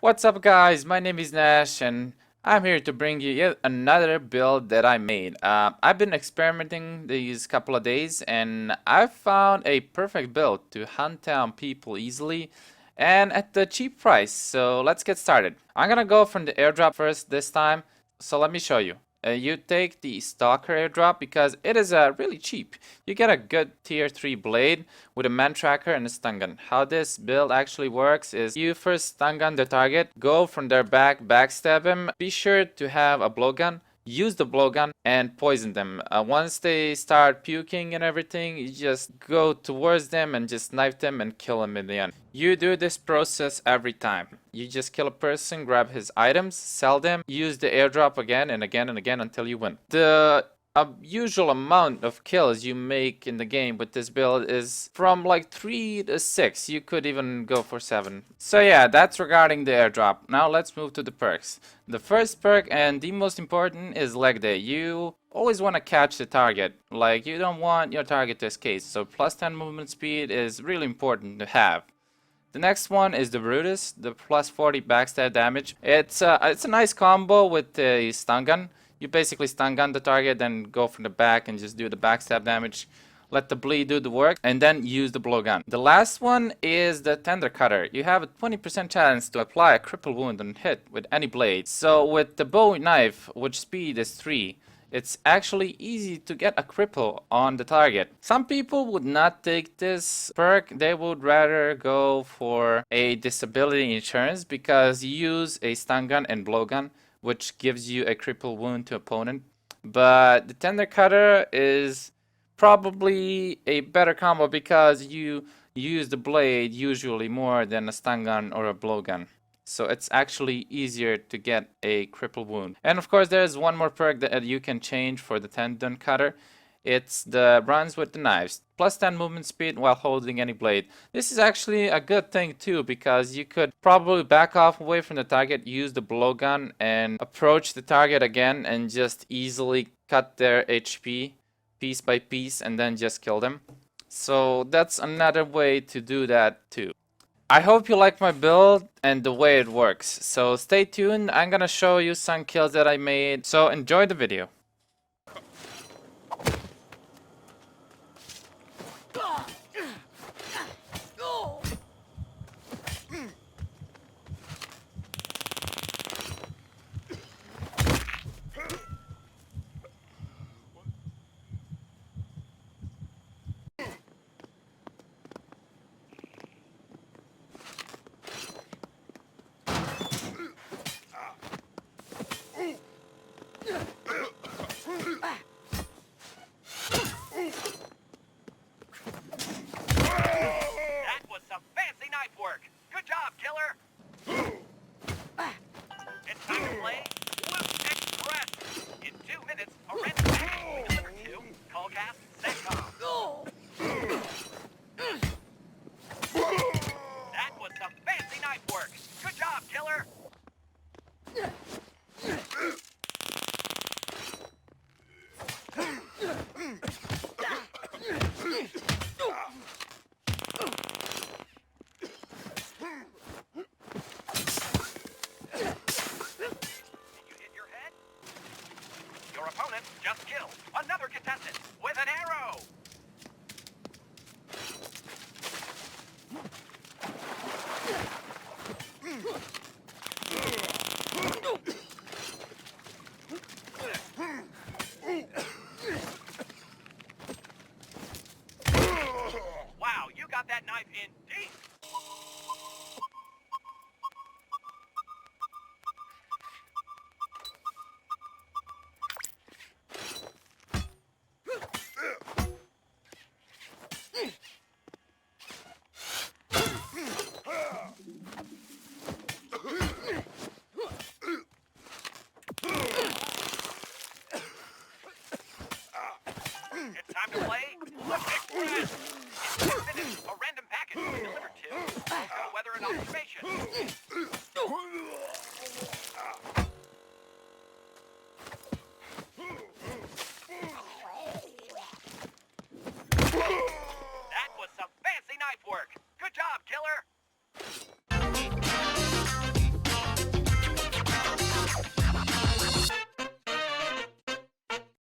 What's up guys, my name is Nash and I'm here to bring you yet another build that I made. I've been experimenting these couple of days and I've found a perfect build to hunt down people easily and at the cheap price. So let's get started. I'm gonna go from the airdrop first this time, so let me show you. You take the Stalker airdrop because it is really cheap. You get a good tier 3 blade with a man tracker and a stun gun. How this build actually works is you first stun gun the target, go from their back, backstab him. Be sure to have a blowgun. Use the blowgun and poison them. Once they start puking and everything, you just go towards them and just knife them and kill them in the end. You do this process every time. You just kill a person, grab his items, sell them, use the airdrop again and again and again until you win. The usual amount of kills you make in the game with this build is from like 3 to 6. You could even go for 7. So yeah, that's regarding the airdrop. Now let's move to the perks. The first perk and the most important is leg day. You always want to catch the target. Like, you don't want your target to escape. So plus 10 movement speed is really important to have. The next one is the Brutus, the plus 40 backstab damage. It's a nice combo with the stun gun. You basically stun gun the target, then go from the back and just do the backstab damage. Let the bleed do the work, and then use the blowgun. The last one is the Tender Cutter. You have a 20% chance to apply a cripple wound on hit with any blade. So with the bow knife, which speed is 3, it's actually easy to get a cripple on the target. Some people would not take this perk. They would rather go for a disability insurance because you use a stun gun and blowgun, which gives you a cripple wound to opponent. But the Tender Cutter is probably a better combo because you use the blade usually more than a stun gun or a blowgun. So it's actually easier to get a cripple wound. And of course there's one more perk that you can change for the tendon cutter. It's the runs with the knives. Plus 10 movement speed while holding any blade. This is actually a good thing too because you could probably back off away from the target, use the blowgun and approach the target again and just easily cut their HP piece by piece and then just kill them. So that's another way to do that too. I hope you like my build and the way it works. So stay tuned, I'm gonna show you some kills that I made. So enjoy the video. That was some fancy knife work. Good job, killer. It's time to play Loot Express. In 2 minutes, a random package will be delivered to Callcast Setcom. That was some fancy knife work. Good job, killer. Your opponent just killed another contestant with an arrow.